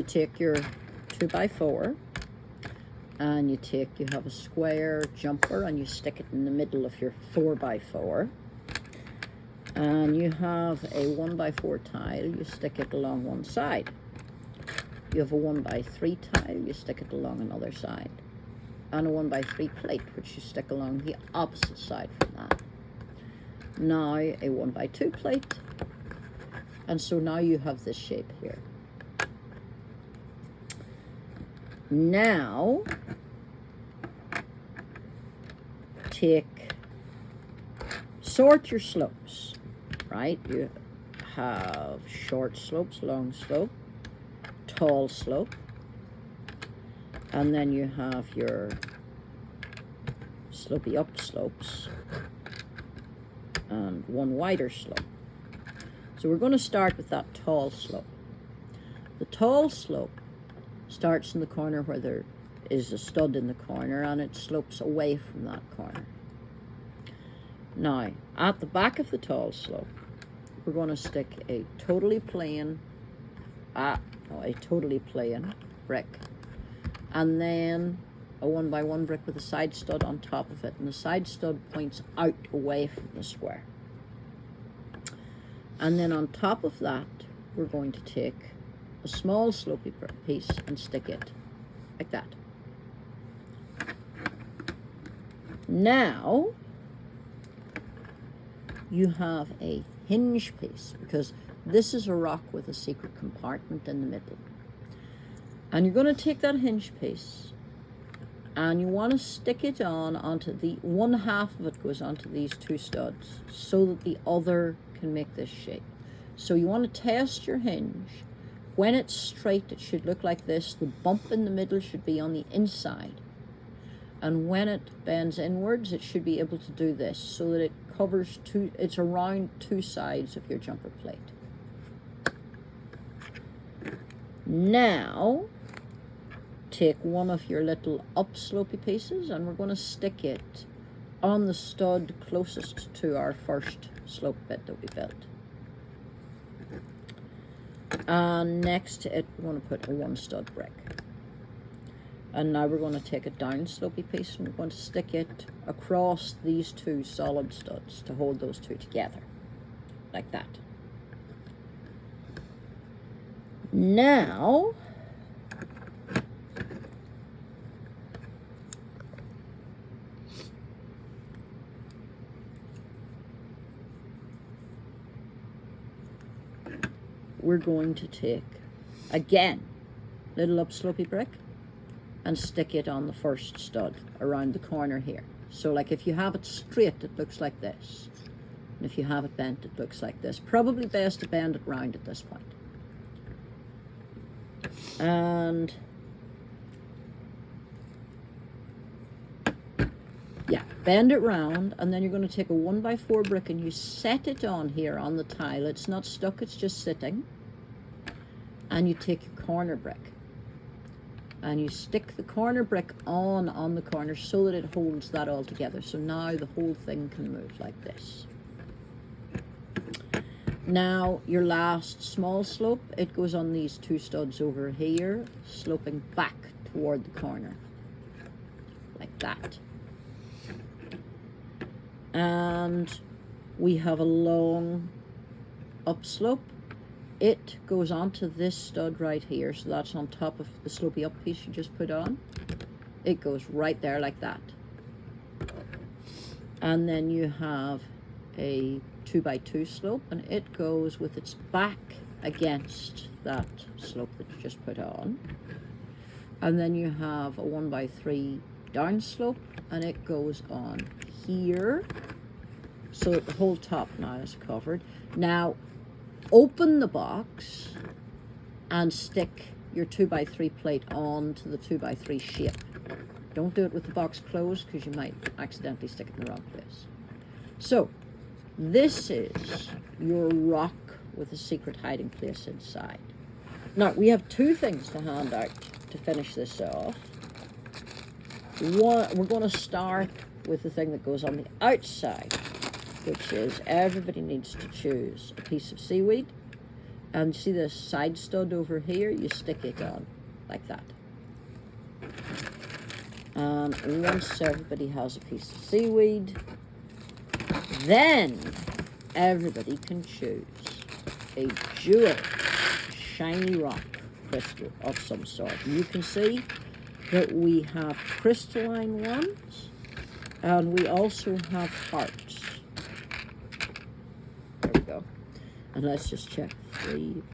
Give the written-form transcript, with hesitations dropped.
You take your 2x4 and you have a square jumper and you stick it in the middle of your 4x4. And you have a 1x4 tile, you stick it along one side. You have a 1x3 tile, you stick it along another side. And a 1x3 plate, which you stick along the opposite side from that. Now a 1x2 plate, and so now you have this shape here. Now sort your slopes, right? You have short slopes, long slope, tall slope, and then you have your slopey up slopes and one wider slope. So we're going to start with that tall slope. The tall slope starts in the corner where there is a stud in the corner, and it slopes away from that corner. Now, at the back of the tall slope, we're going to stick a totally plain brick, and then a 1x1 brick with a side stud on top of it, and the side stud points out away from the square. And then on top of that, we're going to take a small slopey piece and stick it like that. Now you have a hinge piece, because this is a rock with a secret compartment in the middle. And you're going to take that hinge piece and you want to stick it onto the one half of it goes onto these two studs so that the other can make this shape. So you want to test your hinge. When it's straight, it should look like this. The bump in the middle should be on the inside. And when it bends inwards, it should be able to do this so that it covers it's around two sides of your jumper plate. Now, take one of your little upslopey pieces and we're going to stick it on the stud closest to our first slope bit that we built. And next to it, we're going to put a 1 stud brick. And now we're going to take a down slopey piece and we're going to stick it across these two solid studs to hold those two together, like that. Now, we're going to take, again, little upslopey brick and stick it on the first stud around the corner here. So like if you have it straight, it looks like this. And if you have it bent, it looks like this. Probably best to bend it round at this point. And yeah, bend it round, and then you're going to take a 1x4 brick and you set it on here on the tile. It's not stuck, it's just sitting. And you take your corner brick and you stick the corner brick on the corner so that it holds that all together. So now the whole thing can move like this. Now your last small slope, it goes on these two studs over here, sloping back toward the corner, like that. And we have a long upslope. It goes onto this stud right here, so that's on top of the slopey up piece you just put on. It goes right there like that. And then you have a 2x2 slope, and it goes with its back against that slope that you just put on. And then you have a 1x3 down slope, and it goes on here, so that the whole top now is covered. Now, open the box and stick your 2x3 plate onto the 2x3 shape. Don't do it with the box closed because you might accidentally stick it in the wrong place. So, this is your rock with a secret hiding place inside. Now, we have two things to hand out to finish this off. One, we're going to start with the thing that goes on the outside, which is everybody needs to choose a piece of seaweed And see this side stud over here? You stick it on like that. And once everybody has a piece of seaweed, then everybody can choose a jewel, shiny rock crystal of some sort. And you can see that we have crystalline ones, and we also have hearts. There we go. And let's just check 3,